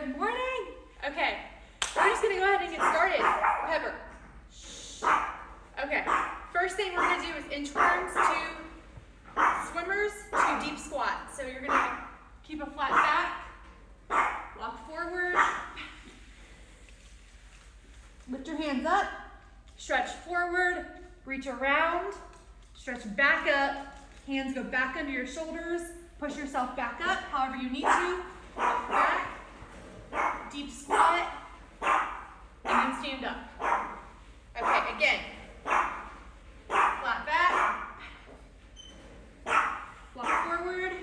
Good morning. Okay, we're just gonna go ahead and get started. Pepper. Okay, first thing we're gonna do is inchworms, 2 swimmers, 2 deep squats. So you're gonna keep a flat back, walk forward, lift your hands up, stretch forward, reach around, stretch back up, hands go back under your shoulders, push yourself back up however you need to, walk back, deep squat, and then stand up. Okay, again, flat back, walk forward,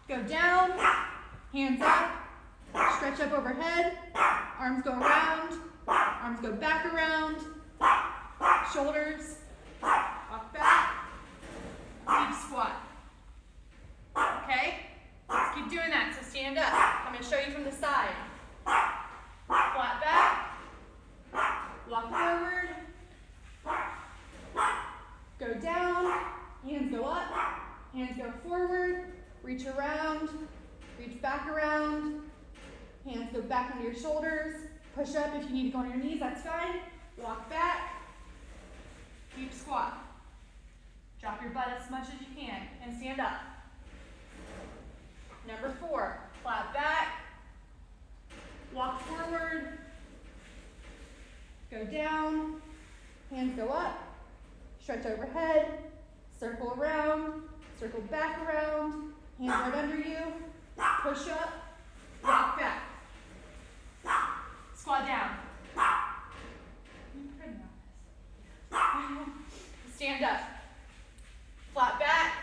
go down, hands up, stretch up overhead, arms go around, arms go back around, shoulders, walk back, deep squat. Okay, let's keep doing that, so stand up. I'm going to show you from the side. Flat back, walk forward, go down, hands go up, hands go forward, reach around, reach back around, hands go back under your shoulders, push up if you need to go on your knees, that's fine, walk back, deep squat. Drop your butt as much as you can and stand up. Number 4, flat back, walk forward, go down, hands go up, stretch overhead, circle around, circle back around, hands right under you, push up, walk back, squat down. Stand up, flat back,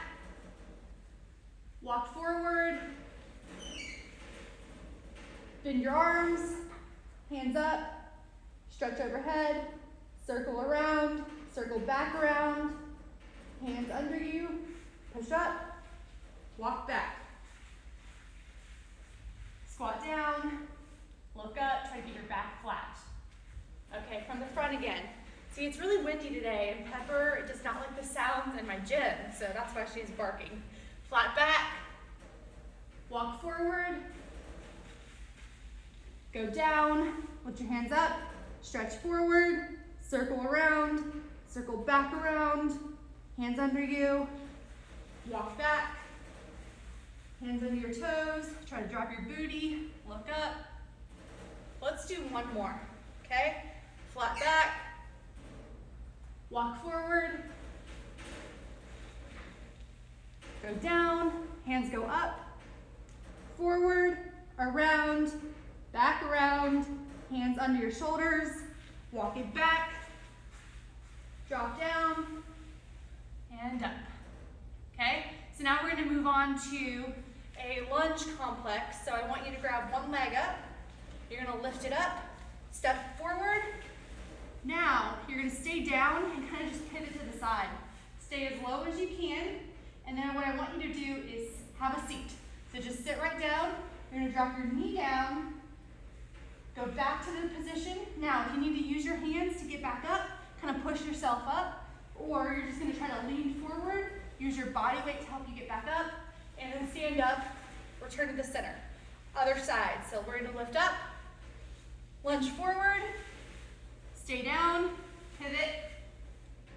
walk forward, bend your arms, hands up, stretch overhead, circle around, circle back around, hands under you, push up, walk back. Squat down, look up, try to get your back flat. Okay, from the front again. See, it's really windy today, and Pepper does not like the sounds in my gym, so that's why she's barking. Flat back, walk forward, go down, lift your hands up, stretch forward, circle around, circle back around, hands under you, walk back, hands under your toes, try to drop your booty, look up. Let's do one more, okay? Flat back, walk forward, go down, hands go up, forward, around, back around, hands under your shoulders, walk it back, drop down, and up. Okay, so now we're going to move on to a lunge complex. So I want you to grab one leg up, you're going to lift it up, step forward. Now you're going to stay down and kind of just pivot to the side. Stay as low as you can, and then what I want you to do is have a seat. So just sit right down, you're going to drop your knee down, go back to the position. Now, if you need to use your hands to get back up, kind of push yourself up, or you're just going to try to lean forward, use your body weight to help you get back up, and then stand up, return to the center. Other side, so we're going to lift up, lunge forward, stay down, pivot,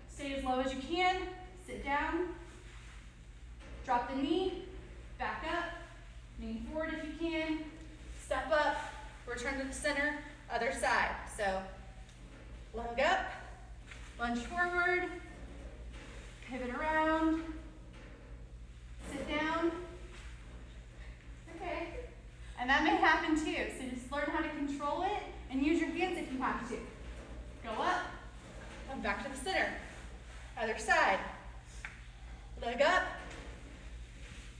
stay as low as you can, sit down, drop the knee, back up, lean forward if you can, step up, return to the center, other side. So, leg up, lunge forward, pivot around, sit down. Okay, and that may happen too, so just learn how to control it and use your hands if you have to. Go up, come back to the center, other side. Leg up,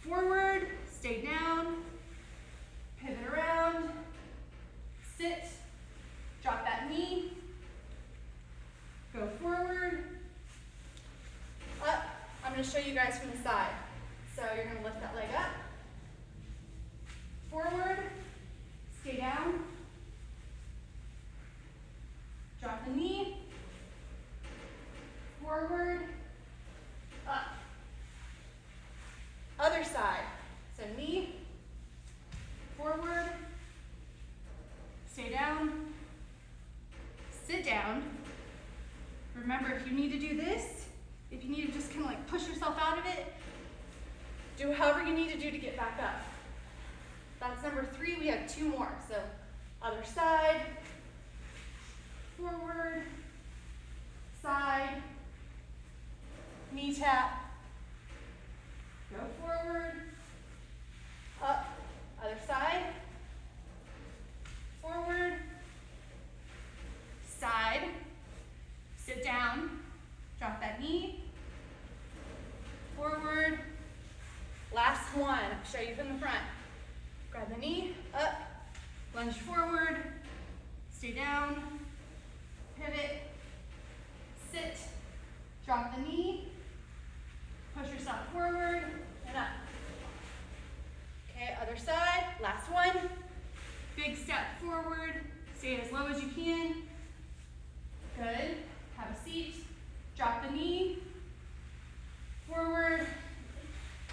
forward, stay down, pivot around, sit, drop that knee, go forward, up. I'm going to show you guys from the side. So you're going to lift that leg up, forward, stay down, drop the knee, forward, up. Other side. So knee, forward, Remember, if you need to do this, if you need to just kind of like push yourself out of it, do however you need to do to get back up. That's number 3. We have 2 more. So other side, forward, side, knee tap, go forward, up, other side, forward, side, sit down, drop that knee, forward, last one, I'll show you from the front. Grab the knee, up, lunge forward, stay down, pivot, sit, drop the knee, push yourself forward, and up. Okay, other side, last one. Big step forward, stay as low as you can. Good, have a seat, drop the knee, forward,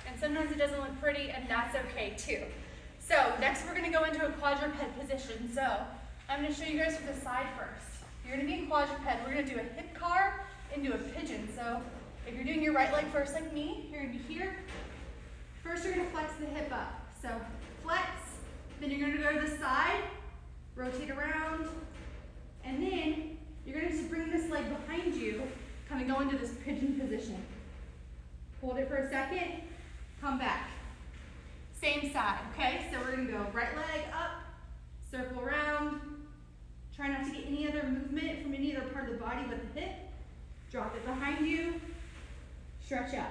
and sometimes it doesn't look pretty, and that's okay too. So next we're gonna go into a quadruped position. So I'm gonna show you guys from the side first. You're gonna be in quadruped, we're gonna do a hip car into a pigeon. So if you're doing your right leg first like me, you're gonna be here. First you're gonna flex the hip up. So flex, then you're gonna go to the side, rotate around, and then you're gonna just bring this leg behind you, kind of go into this pigeon position. Hold it for a second, come back. Same side, okay? So we're gonna go right leg up, circle around. Try not to get any other movement from any other part of the body but the hip. Drop it behind you, stretch out.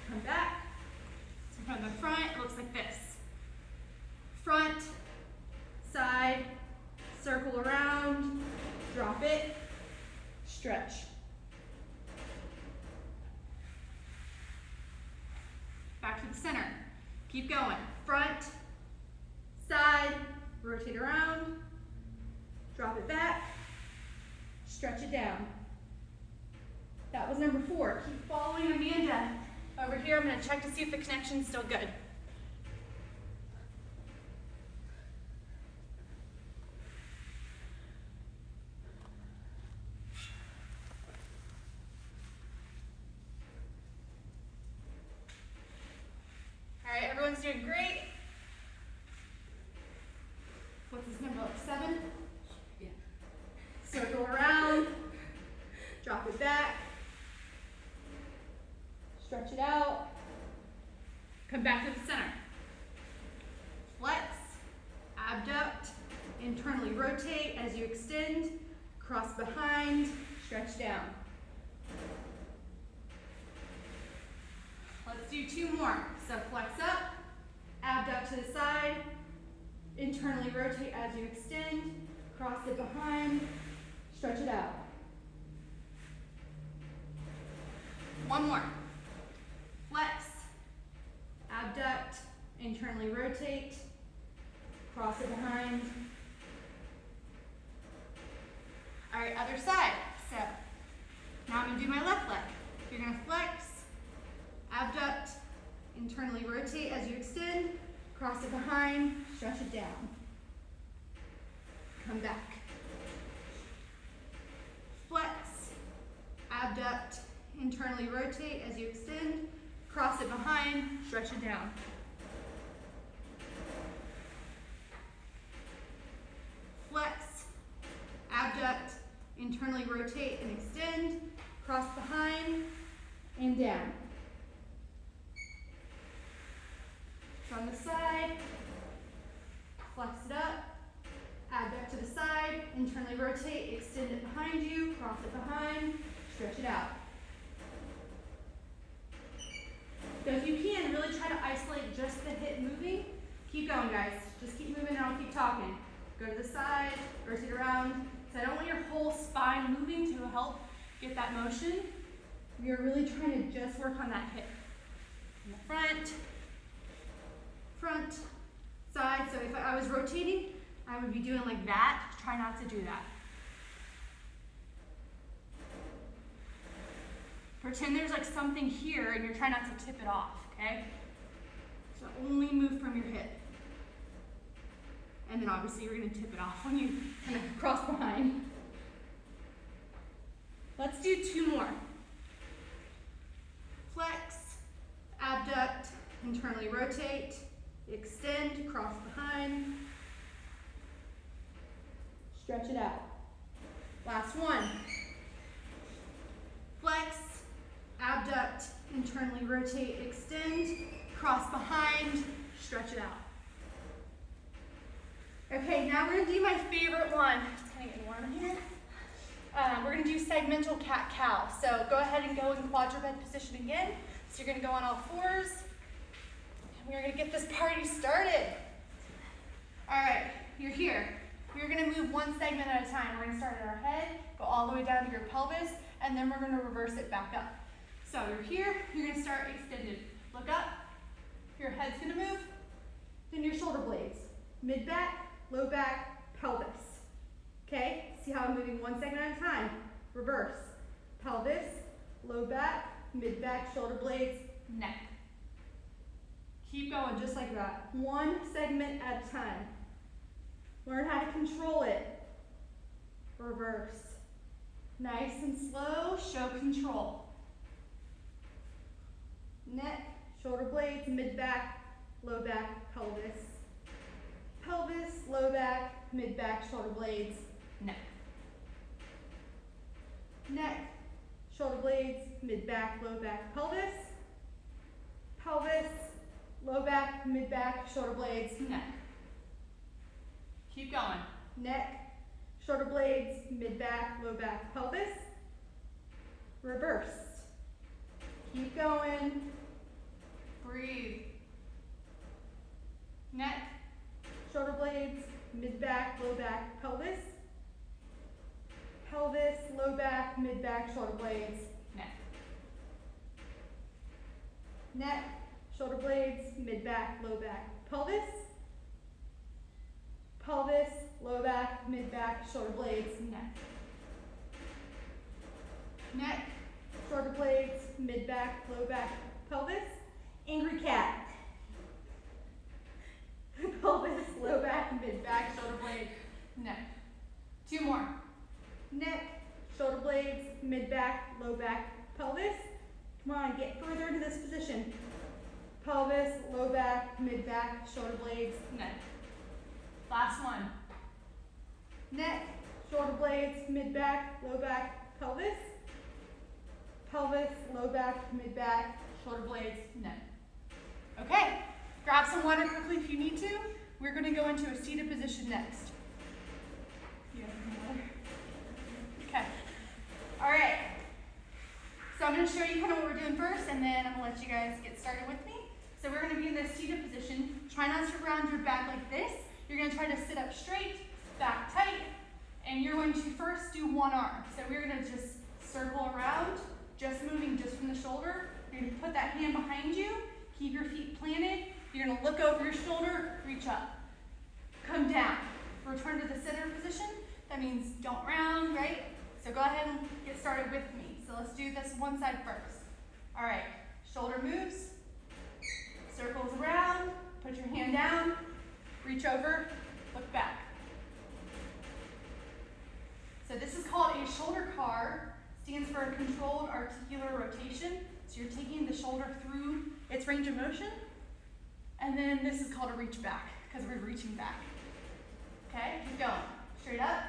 Come back. So from the front, it looks like this. Front, side, circle around, drop it, stretch. Back to the center. Keep going. Front, side, rotate around, drop it back, stretch it down. That was number 4. Keep following Amanda. Over here, I'm going to check to see if the connection's still good. All right, everyone's doing great. What's this number, 7? Yeah. Circle around, drop it back, stretch it out, come back to the center. Flex, abduct, internally rotate as you extend, cross behind, stretch down. Let's do 2 more. So flex up, abduct to the side, internally rotate as you extend, cross it behind, stretch it out. 1 more. Flex, abduct, internally rotate, cross it behind. All right, other side. So now I'm gonna do my left leg. You're gonna flex, abduct, internally rotate as you extend, cross it behind, stretch it down. Come back. Flex, abduct, internally rotate as you extend, cross it behind, stretch it down. Flex, abduct, internally rotate and extend, cross behind and down. From the side, flex it up, abduct to the side, internally rotate, extend it behind you, cross it behind, stretch it out. So if you can, really try to isolate just the hip moving. Keep going, guys. Just keep moving and I'll keep talking. Go to the side, rotate around. So I don't want your whole spine moving to help get that motion. We are really trying to just work on that hip. In the front, side. So if I was rotating, I would be doing like that. Try not to do that. Pretend there's like something here and you're trying not to tip it off, okay? So only move from your hip. And then obviously you're gonna tip it off when you kind of cross behind. Let's do 2 more. Flex, abduct, internally rotate, extend, cross behind, stretch it out. Last one. Flex, abduct, internally rotate, extend, cross behind, stretch it out. Okay, now we're gonna do my favorite one. It's kind of getting warm in here. We're gonna do segmental cat cow. So go ahead and go in quadruped position again. So you're gonna go on all 4s. And we're gonna get this party started. All right, you're here. You're gonna move one segment at a time. We're gonna start at our head, go all the way down to your pelvis, and then we're gonna reverse it back up. So you're here, you're gonna start extended. Look up, your head's gonna move, then your shoulder blades. Mid back, low back, pelvis. Okay, see how I'm moving one segment at a time. Reverse, pelvis, low back, mid back, shoulder blades, neck. Keep going just like that. One segment at a time. Learn how to control it. Reverse. Nice and slow, show control. Neck, shoulder blades, mid back, low back, pelvis. Pelvis, low back, mid back, shoulder blades, neck. Neck, shoulder blades, mid back, low back, pelvis. Pelvis, low back, mid back, shoulder blades, neck. Keep going. Neck, shoulder blades, mid back, low back, pelvis. Reverse. Keep going. Breathe. Neck, shoulder blades, mid back, low back, pelvis. Pelvis, low back, mid back, shoulder blades, neck. Neck, shoulder blades, mid back, low back, pelvis. Pelvis, low back, mid back, shoulder blades, neck. Neck, shoulder blades, mid back, low back, pelvis. Angry cat. Pelvis, low back, mid back, shoulder blades, neck. 2 more. Neck, shoulder blades, mid back, low back, pelvis. Come on, get further into this position. Pelvis, low back, mid back, shoulder blades, neck. Last one. Neck, shoulder blades, mid back, low back, pelvis. Pelvis, low back, mid back, shoulder blades, neck. Okay, grab some water quickly if you need to. We're going to go into a seated position next. You guys need water? Okay. All right. So I'm going to show you kind of what we're doing first, and then I'm going to let you guys get started with me. So we're going to be in this seated position. Try not to round your back like this. You're going to try to sit up straight, back tight, and you're going to first do one arm. So we're going to just circle around, just moving just from the shoulder. You're going to put that hand behind you, keep your feet planted. You're going to look over your shoulder, reach up. Come down. Return to the center position. That means don't round, right? So go ahead and get started with me. So let's do this one side first. All right, shoulder moves, circles around, put your hand down, reach over, look back. So this is called a shoulder car. Stands for a controlled articular rotation. So you're taking the shoulder through its range of motion. And then this is called a reach back, because we're reaching back. Okay, keep going. Straight up,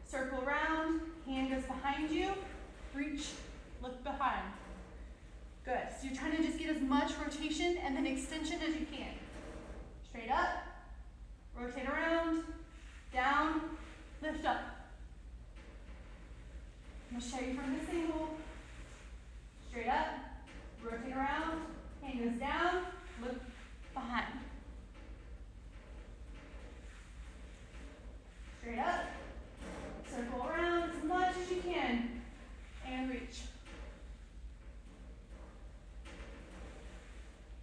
circle around, hand goes behind you, reach, look behind. Good, so you're trying to just get as much rotation and then extension as you can. Straight up, rotate around, down, lift up. I'm going to show you from this angle. Straight up, rotate around, hand goes down, look behind. Straight up, circle around as much as you can, and reach.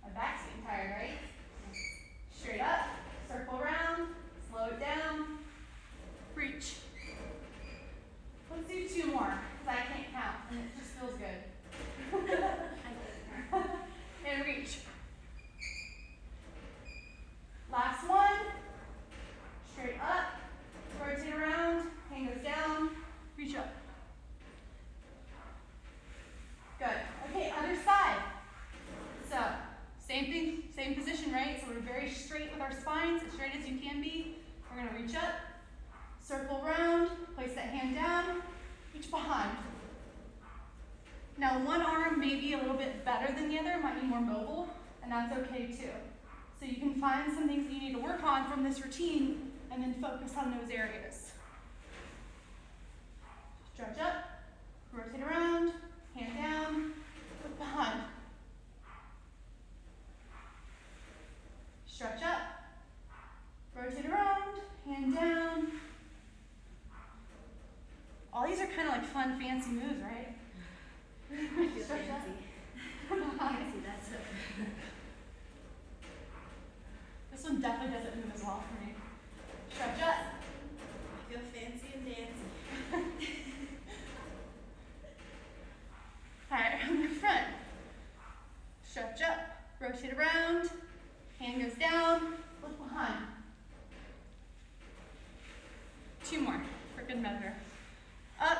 My back's getting tired, right? We're gonna reach up, circle around, place that hand down, reach behind. Now one arm may be a little bit better than the other, might be more mobile, and that's okay too. So you can find some things that you need to work on from this routine and then focus on those areas. Stretch up, rotate around, hand down, look behind. Stretch up, rotate around, hand down. All these are kind of like fun, fancy moves, right? I feel fancy. Fancy, that's it. This one definitely doesn't move as well for me. Stretch up. I feel fancy and dancy. Alright, on the front. Stretch up, rotate around, hand goes down, look behind. 2 more for good measure. Up,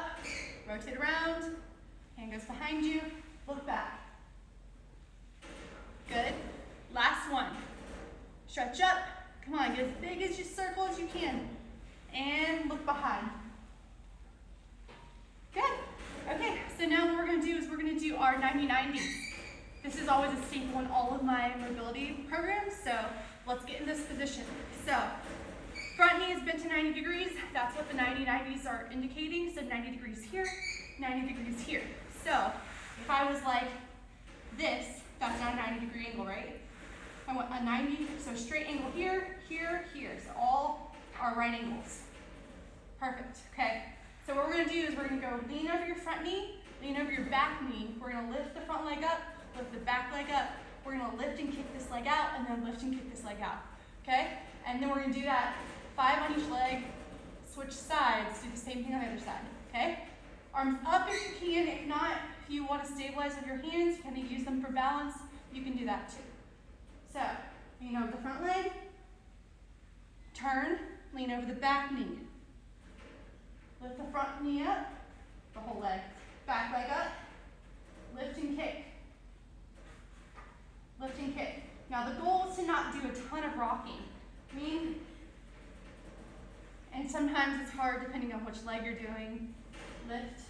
rotate around, hand goes behind you, look back. Good. Last one. Stretch up. Come on, get as big as you circle as you can. And look behind. Good. Okay, so now what we're going to do is we're going to do our 90-90s. This is always a staple in all of my mobility programs, so let's get in this position. So, front knee is bent to 90 degrees. That's what the 90-90s are indicating. So 90 degrees here, 90 degrees here. So, if I was like this, that's not a 90-degree angle, right? I want a 90, so straight angle here, here, here. So all are right angles. Perfect, okay. So what we're gonna do is we're gonna go lean over your front knee, lean over your back knee. We're gonna lift the front leg up, lift the back leg up. We're gonna lift and kick this leg out, and then lift and kick this leg out, okay? And then we're gonna do that 5 on each leg, switch sides, do the same thing on the other side, okay? Arms up if you can. If not, if you want to stabilize with your hands, you kind of use them for balance, you can do that too. So, lean over the front leg, turn, lean over the back knee. Lift the front knee up, the whole leg. Back leg up, lift and kick. Lift and kick. Now the goal is to not do a ton of rocking. Lean, and sometimes it's hard depending on which leg you're doing. Lift,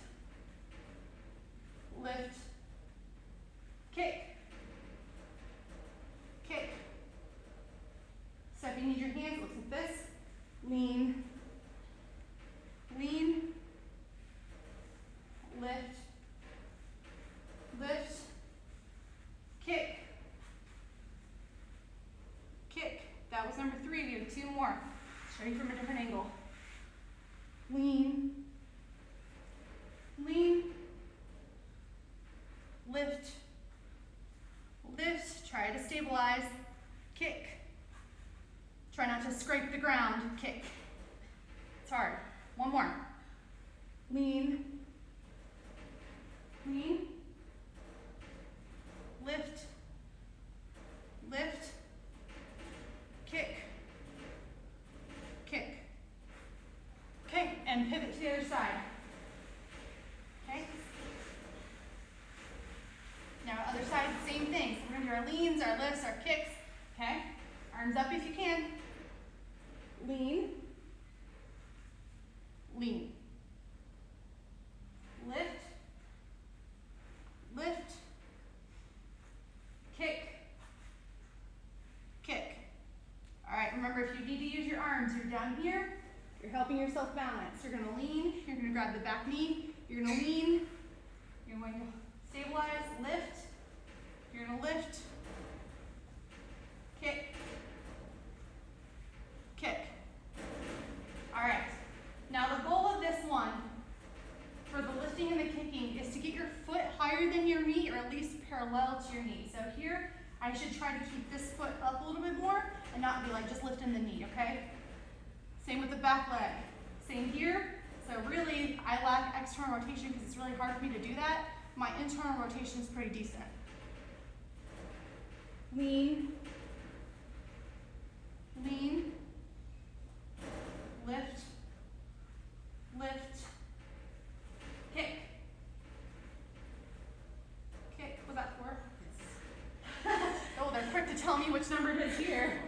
lift, kick, kick. So if you need your hands, it looks like this. Lean, lean, lift, lift, kick, kick. That was number 3. We have 2 more. Starting from a different angle. Lean, lean, lift, lift, try to stabilize, kick. Try not to scrape the ground, kick. It's hard. 1 more. Lean, lean, lift, lift, kick, kick. Okay, and pivot to the other side. Okay? Now other side, same thing. So we're gonna do our leans, our lifts, our kicks. Okay? Arms up if you can. Lean, lean. Lift, lift, kick, kick. All right, remember if you need to use your arms, you're down here. You're helping yourself balance. You're gonna lean, you're gonna grab the back knee, you're gonna lean, you're going to stabilize, lift, you're gonna lift, kick, kick. All right, now the goal of this one, for the lifting and the kicking, is to get your foot higher than your knee, or at least parallel to your knee. So here, I should try to keep this foot up a little bit more, and not be like just lifting the knee, okay? Same with the back leg. Same here. So really, I lack external rotation because it's really hard for me to do that. My internal rotation is pretty decent. Lean, lean, lift, lift, kick, kick. Was that 4? Yes. Oh, they're quick to tell me which number it is here.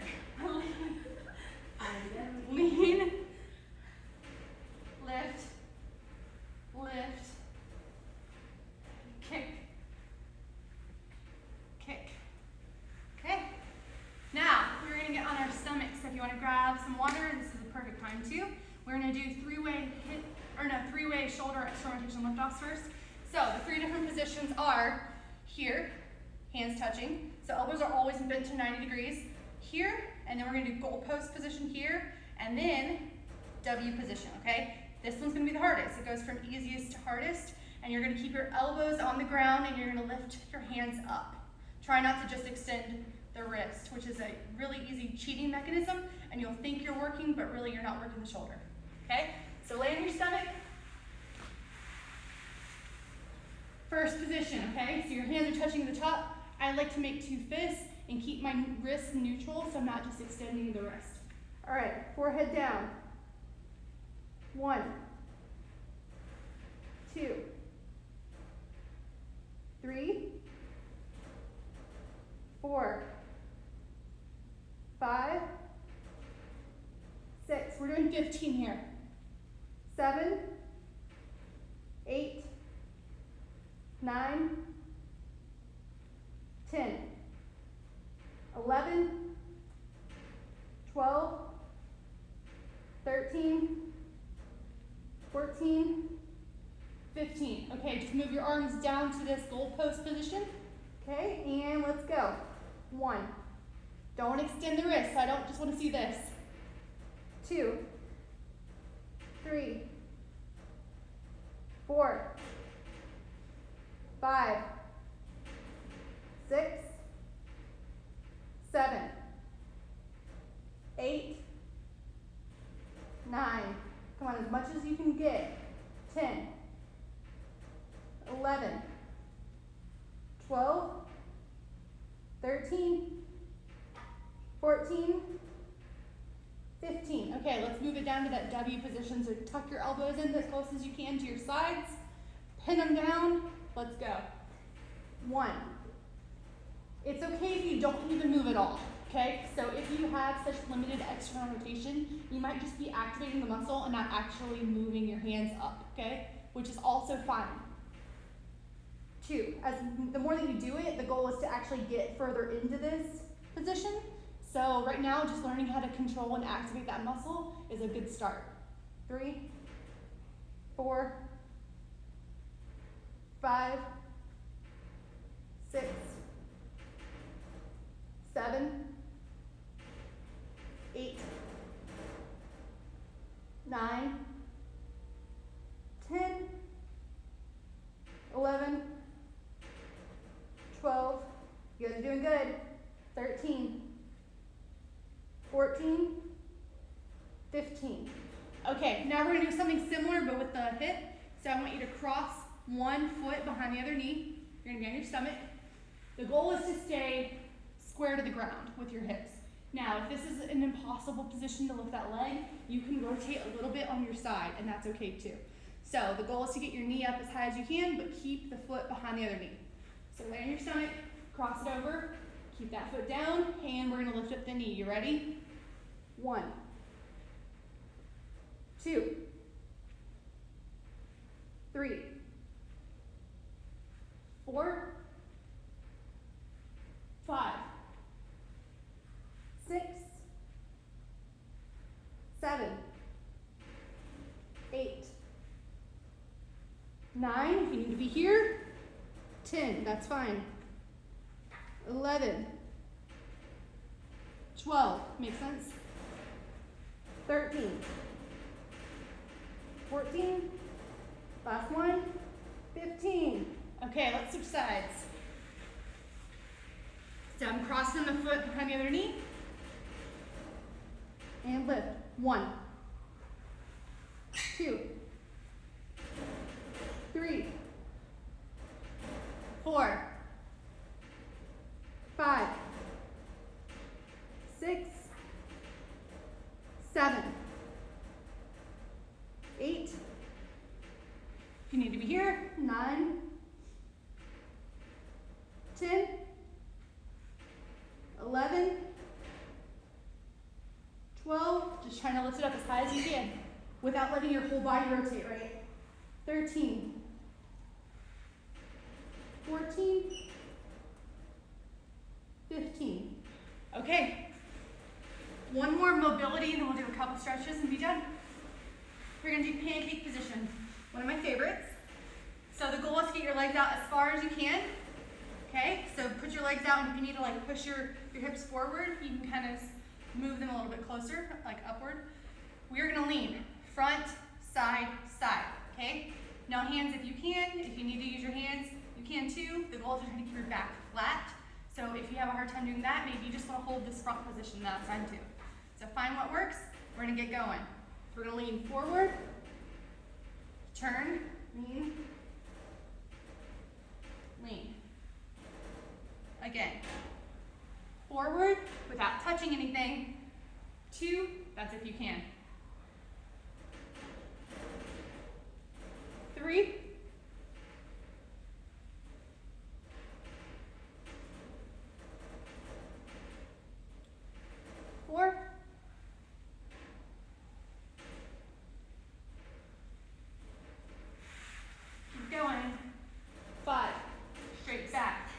Lean, want to grab some water, this is the perfect time too. We're going to do three-way shoulder external rotation liftoffs first. So the 3 different positions are here, hands touching. So elbows are always bent to 90 degrees. Here, and then we're going to do goalpost position here, and then W position, okay? This one's going to be the hardest. It goes from easiest to hardest, and you're going to keep your elbows on the ground, and you're going to lift your hands up. Try not to just extend the wrist, which is a really easy cheating mechanism, and you'll think you're working, but really you're not working the shoulder, okay? So lay on your stomach. First position, okay? So your hands are touching the top. I like to make 2 fists and keep my wrists neutral so I'm not just extending the wrist. All right, forehead down. 1, 2, 3, 4, 5, 6. We're doing 15 here. 7, 8, 9, 10, 11, 12, 13, 14, 15. Okay, just move your arms down to this goalpost position. Okay, and let's go. 1. Don't extend the wrist, I don't just want to see this. 2, 3, 4, 5, 6, 7, 8, 9. Come on, as much as you can get. 10, 11, 12, 13, 14, 15. Okay, let's move it down to that W position. So tuck your elbows in as close as you can to your sides. Pin them down. Let's go. 1. It's okay if you don't even move at all, okay? So if you have such limited external rotation, you might just be activating the muscle and not actually moving your hands up, okay? Which is also fine. 2, the more that you do it, the goal is to actually get further into this position. So right now, just learning how to control and activate that muscle is a good start. 3, 4, 5, 6, 7, 8, 9, 10, 11, 12, you guys are doing good, 13, 14, 15. Okay, now we're gonna do something similar but with the hip. So I want you to cross one foot behind the other knee. You're gonna be on your stomach. The goal is to stay square to the ground with your hips. Now, if this is an impossible position to lift that leg, you can rotate a little bit on your side, and that's okay too. So the goal is to get your knee up as high as you can, but keep the foot behind the other knee. So lay on your stomach, cross it over, keep that foot down, and we're gonna lift up the knee. You ready? 1, 2, 3, 4, 5, 6, 7, 8, 9, if you need to be here, 10, that's fine, 11, 12, makes sense, 13, 14, last one, 15. Okay, let's switch sides. So I'm crossing the foot behind the other knee, and lift. 1, 2, 3, 4, 5, 6, 7, 8, if you need to be here, 9, 10, 11, 12, just trying to lift it up as high as you can without letting your whole body rotate, right? 13, 14, 15. Okay, One more mobility and then we'll do a couple stretches and be done. We're gonna do pancake position, one of my favorites. So the goal is to get your legs out as far as you can. Okay, so put your legs out, and if you need to like push your hips forward, you can kind of move them a little bit closer, like upward. We're gonna lean front, side, side, okay? No hands if you can. If you need to use your hands, you can too. The goal is to keep your back flat. So if you have a hard time doing that, maybe you just wanna hold this front position, that's fine too. So find what works, we're gonna get going. We're gonna lean forward, turn, lean, lean. Again, forward without touching anything. 2, that's if you can. 3. 4. 5. Straight back.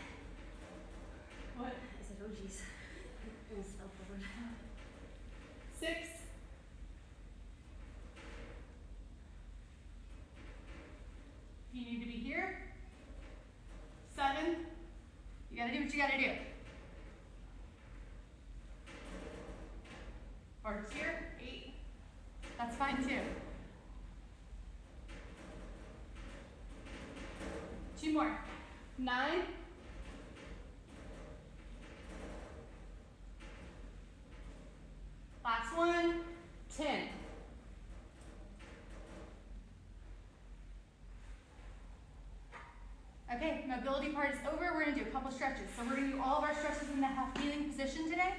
What? I said, oh geez. I almost fell forward. 6. You need to be here. 7. You gotta do what you gotta do. Or just here. 8. That's fine too. 2 more. 9. Last one. 10. Okay, mobility part is over. We're gonna do a couple stretches. So we're gonna do all of our stretches in the half kneeling position today.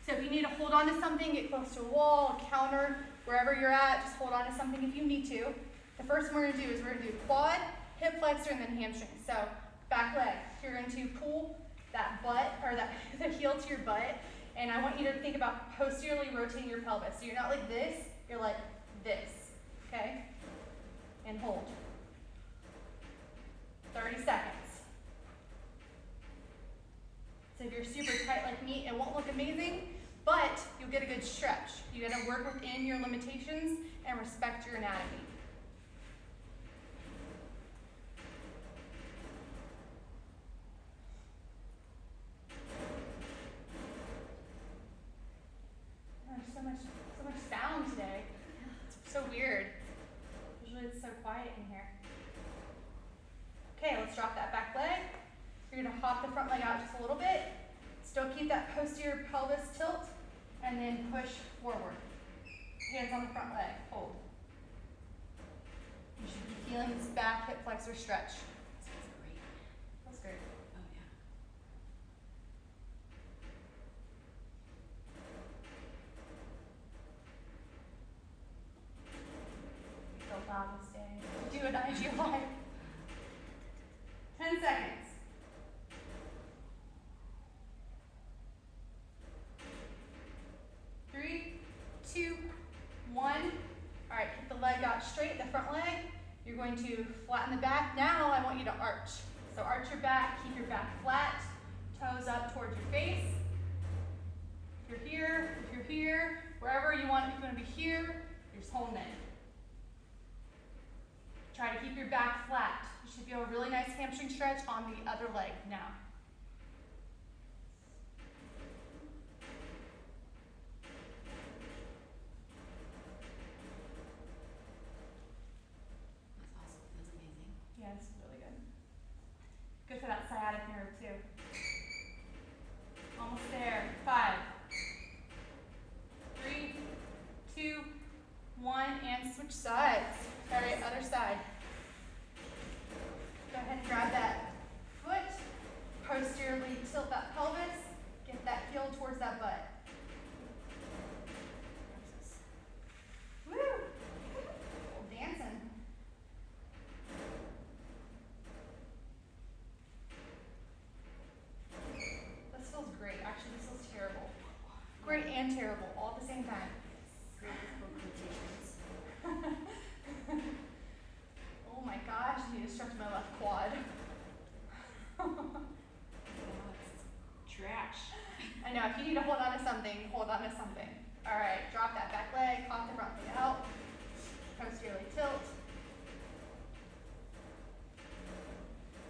So if you need to hold on to something, get close to a wall, a counter, wherever you're at, just hold on to something if you need to. The first one we're gonna do is we're gonna do quad, hip flexor, and then hamstring. So back leg, you're going to pull that butt, or the heel to your butt, and I want you to think about posteriorly rotating your pelvis. So you're not like this, you're like this, okay? And hold. 30 seconds. So if you're super tight like me, it won't look amazing, but you'll get a good stretch. You gotta work within your limitations and respect your anatomy. There's so much sound today. It's so weird. Usually it's so quiet in here. Okay, let's drop that back leg. You're gonna hop the front leg out just a little bit. Still keep that posterior pelvis tilt, and then push forward. Hands on the front leg, hold. You should be feeling this back hip flexor stretch. Feels great. Feels great. Oh yeah. So loud this day. Do an IG live. 10 seconds. 3, 2, 1. All right, keep the leg out straight, the front leg. You're going to flatten the back. Now I want you to arch. So arch your back, keep your back flat, toes up towards your face. If you're here, wherever you want, if you want to be here, you're just holding it. Try to keep your back flat. You should feel a really nice hamstring stretch on the other leg now. That's awesome. Feels amazing. Yeah, this is really good. Good for that sciatic nerve too. Almost there. 5, 3, 2, 1, and switch sides. All right, other side. Go ahead and grab that foot, posteriorly tilt that pelvis, get that heel towards that butt. Woo! Dancing. This feels great. Actually, this feels terrible. Great and terrible all at the same time. Great with quotations. Oh my gosh, I need to stretch my left quad. Trash. I know, if you need to hold on to something, hold on to something. All All right, drop that back leg, pop the front leg out, posteriorly tilt.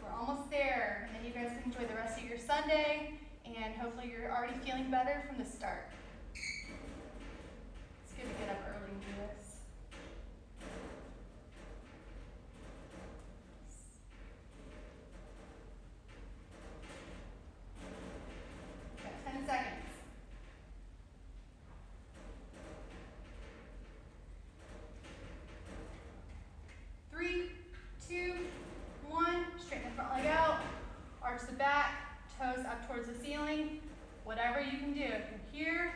We're almost there, and then you guys can enjoy the rest of your Sunday, and hopefully you're already feeling better from the start. It's good to get up early and do this. Got 10 seconds. 3, 2, 1. Straighten the front leg out. Arch the back. Toes up towards the ceiling. Whatever you can do. If you're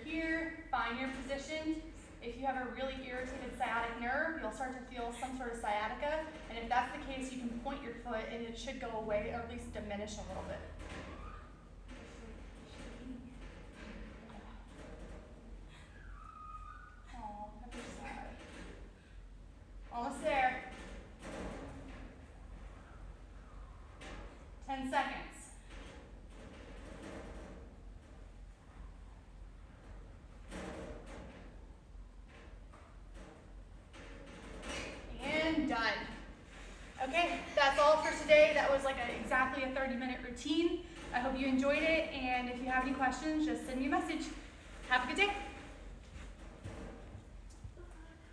here, find your position. If you have a really irritated sciatic nerve, you'll start to feel some sort of sciatica. And if that's the case, you can point your foot and it should go away or at least diminish a little bit. Oh, other side. Almost there. 10 seconds. And done. Okay, that's all for today. That was like exactly a 30-minute routine. I hope you enjoyed it, and if you have any questions, just send me a message. Have a good day.